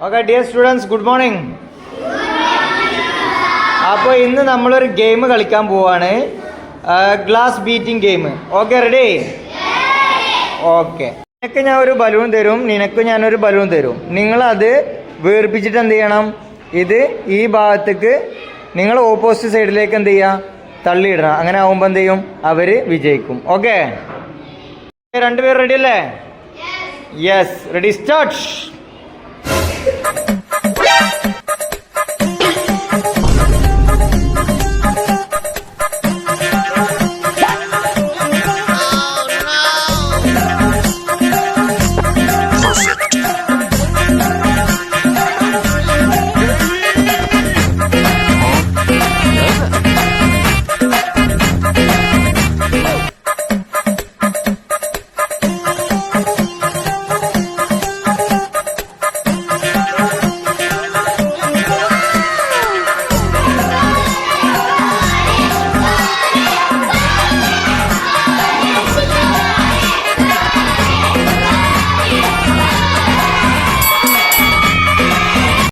Okay dear students, good morning. അപ്പോൾ ഇന്ന് നമ്മളൊരു ഗെയിം കളിക്കാൻ പോവാണ്, glass beating game. Okay, ready? Okay. നിനക്ക് ഞാൻ ഒരു ബലൂൺ തരും, നിനക്ക് ഞാനൊരു ബലൂൺ തരും. നിങ്ങളത് വേർപ്പിച്ചിട്ട് എന്ത് ചെയ്യണം? ഇത് ഈ ഭാഗത്തേക്ക് നിങ്ങൾ ഓപ്പോസിറ്റ് സൈഡിലേക്ക് എന്ത് ചെയ്യുക? തള്ളിയിടണം. അങ്ങനെ ആകുമ്പോൾ എന്ത് ചെയ്യും? അവർ വിജയിക്കും. ഓക്കെ, രണ്ടുപേർ റെഡി അല്ലേ? Yes, ready, start.